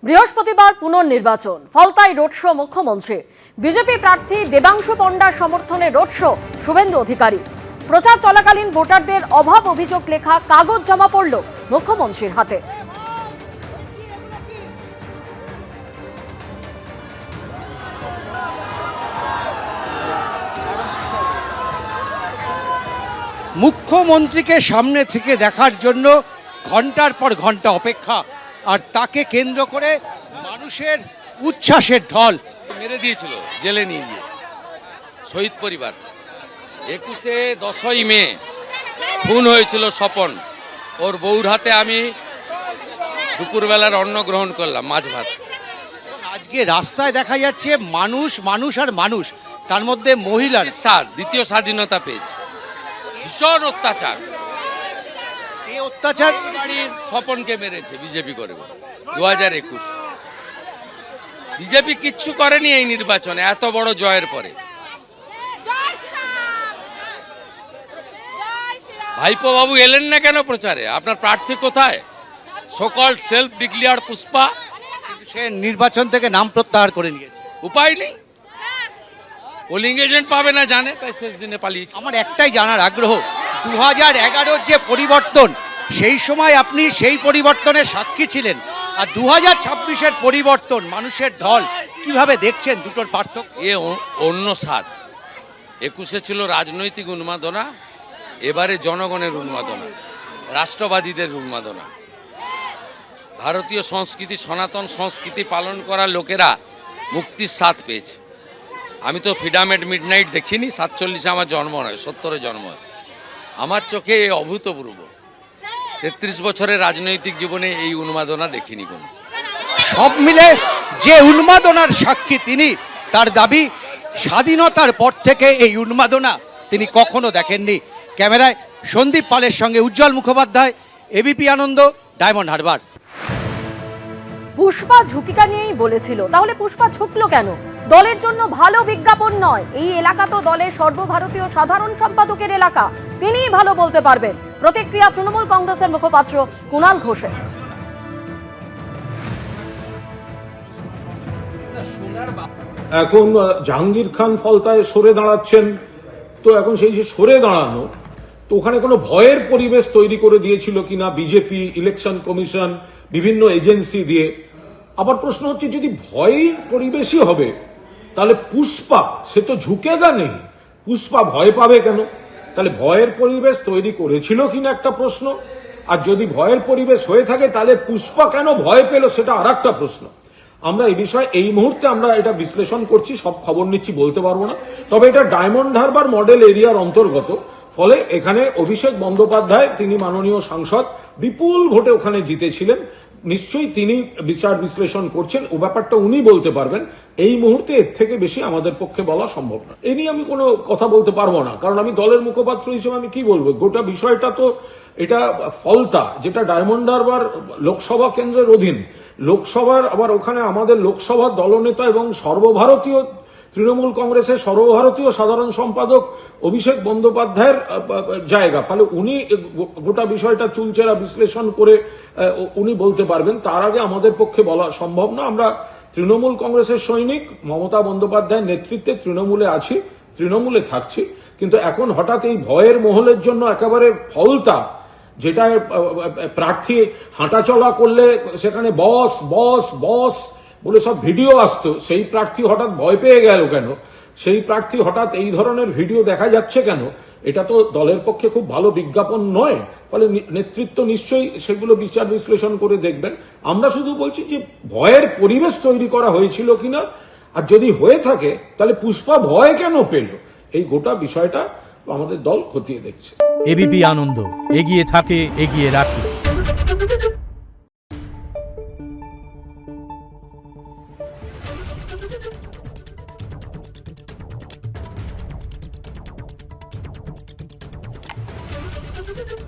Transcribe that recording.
বৃহস্পতিবার পুনর্নির্বাচন, ফলতায় road show মুখ্যমন্ত্রী। BJP প্রার্থী দেবাংশু পণ্ডার সমর্থনে রোড শো শুভেন্দু অধিকারী। প্রচার চলাকালীন ভোটারদের অভাব অভিযোগ লেখা কাগজ জমা পড়ল মুখ্যমন্ত্রীর হাতে। মুখ্যমন্ত্রীকে সামনে থেকে দেখার জন্য ঘন্টার পর ঘন্টা অপেক্ষা, আর তাকে কেন্দ্র করে মানুষের উচ্ছ্বাসের ঢল। মেরে দিয়েছিল জেলে নিয়ে গিয়ে শহীদ পরিবার। 10ই মে খুন হয়েছিল স্বপন। ওর বউর হাতে আমি দুপুরবেলার অন্ন গ্রহণ করলাম, মাছ ভাত। আজকে রাস্তায় দেখা যাচ্ছে মানুষ মানুষ আর মানুষ, তার মধ্যে মহিলার দ্বিতীয় স্বাধীনতা পেয়েছে। ভীষণ অত্যাচার। এই অত্যাচার বাড়ির স্বপনকে মেরেছে বিজেপি করে 2021। বিজেপি কিচ্ছু করেনি এই নির্বাচনে এত বড় জয়ের পরে। ভাইপো বাবু এলেন না কেন প্রচারে? আপনার প্রার্থী কোথায়? সকল সেলফ ডিক্লেয়ার্ড পুষ্পা সে নির্বাচন থেকে নাম প্রত্যাহার করে নিয়েছে। উপায় নেই, পোলিং এজেন্ট পাবে না জানে, তাই শেষ দিনে পালিয়েছে। আমার একটাই জানার আগ্রহ, 2011-র যে পরিবর্তন, সেই সময় আপনি সেই পরিবর্তনের সাক্ষী ছিলেন, আর 2026-এর পরিবর্তন, মানুষের ঢল, কিভাবে দেখছেন দুটোর পার্থক্য? এ অন্য স্বাদ। 21-এ ছিল রাজনৈতিক উন্মাদনা, এবারে জনগণের উন্মাদনা, রাষ্ট্রবাদীদের উন্মাদনা। ভারতীয় সংস্কৃতি, সনাতন সংস্কৃতি পালন করা লোকেরা মুক্তির স্বাদ পেয়েছে। আমি তো ফ্রিডম এট মিডনাইট দেখিনি, 47-এ আমার জন্ম নয়, 70-এ জন্ম। আমার চোখে অভূতপূর্ব। 33 বছরের রাজনৈতিক জীবনে এই উন্মাদনা দেখিনি কোনো। সব মিলে যে উন্মাদনার সাক্ষী তিনি, তার দাবি স্বাধীনতার পর থেকে এই উন্মাদনা তিনি কখনো দেখেননি। ক্যামেরায় সন্দীপ পালের সঙ্গে উজ্জ্বল মুখোপাধ্যায়, এবিপি আনন্দ, ডায়মন্ড হারবার। পুষ্পা ঝুঁকিটা নিয়েই বলেছিল, তাহলে পুষ্পা ঝুঁকলো কেন? দলের জন্য ভালো বিজ্ঞাপন নয়, এই এলাকা তো দলের সর্বভারতীয় সাধারণ সম্পাদকের এলাকা, তিনিই ভালো বলতে পারবেন। প্রতিক্রিয়া তৃণমূল কংগ্রেসের মুখপাত্র কুণাল ঘোষের। এখন জাহাঙ্গীর খান ফলতায় সরে দাঁড়াচ্ছেন, তো এখন সেই যে সরে দাঁড়ানো, তো ওখানে কোনো ভয়ের পরিবেশ তৈরি করে দিয়েছিল কিনা বিজেপি, ইলেকশন কমিশন, বিভিন্ন এজেন্সি দিয়ে। আবার প্রশ্ন হচ্ছে, যদি ভয়ের পরিবেশই হবে তাহলে পুষ্পা সে তো ঝুঁকেগা নেই, পুষ্পা ভয় পাবে কেন? তাহলে ভয়ের পরিবেশ তৈরি করেছিল কিনা একটা প্রশ্ন। আর যদি ভয়ের পরিবেশ হয়ে থাকে তাহলে পুষ্পা কেন ভয় পেল, সেটা আর একটা প্রশ্ন। আমরা এই বিষয়ে এই মুহূর্তে আমরা এটা বিশ্লেষণ করছি, সব খবর নিচ্ছি বলতে পারবো না। তবে এটা ডায়মন্ড হারবার মডেল এরিয়ার অন্তর্গত, ফলে এখানে অভিষেক বন্দ্যোপাধ্যায়, তিনি মাননীয় সাংসদ, বিপুল ভোটে ওখানে জিতেছিলেন। নিশ্চয়ই তিনি বিচার বিশ্লেষণ করছেন, ও ব্যাপারটা উনি বলতে পারবেন। এই মুহূর্তে এর থেকে বেশি আমাদের পক্ষে বলা সম্ভব না। এ নিয়ে আমি কোনো কথা বলতে পারবো না, কারণ আমি দলের মুখপাত্র হিসেবে আমি কি বলবো। গোটা বিষয়টা তো এটা ফলতা, যেটা ডায়মন্ড হারবার লোকসভা কেন্দ্রের অধীন। লোকসভার আবার ওখানে আমাদের লোকসভার দলনেতা এবং সর্বভারতীয় তৃণমূল কংগ্রেসের সর্বভারতীয় সাধারণ সম্পাদক অভিষেক বন্দ্যোপাধ্যায়ের জায়গা। ফলে উনি গোটা বিষয়টা চুলচেরা বিশ্লেষণ করে উনি বলতে পারবেন, তার আগে আমাদের পক্ষে বলা সম্ভব না। আমরা তৃণমূল কংগ্রেসের সৈনিক, মমতা বন্দ্যোপাধ্যায়ের নেতৃত্বে তৃণমূলে আছি, তৃণমূলে থাকছি। কিন্তু এখন হঠাৎ এই ভয়ের মহলের জন্য একেবারে ফলতা, যেটা প্রার্থী হাঁটাচলা করলে সেখানে বস বস বস বলে সব ভিডিও আসতো, সেই প্রার্থী হঠাৎ ভয় পেয়ে গেল কেন? সেই প্রার্থী হঠাৎ এই ধরনের ভিডিও দেখা যাচ্ছে কেন? এটা তো দলের পক্ষে খুব ভালো বিজ্ঞাপন নয়। ফলে নেতৃত্ব নিশ্চয়ই সেগুলো বিচার বিশ্লেষণ করে দেখবেন। আমরা শুধু বলছি যে ভয়ের পরিবেশ তৈরি করা হয়েছিল কিনা, আর যদি হয়ে থাকে তাহলে পুষ্পা ভয় কেন পেল, এই গোটা বিষয়টা আমাদের দল খতিয়ে দেখছে। এবিপি আনন্দ, এগিয়ে থাকে, এগিয়ে রাখে। Thank you.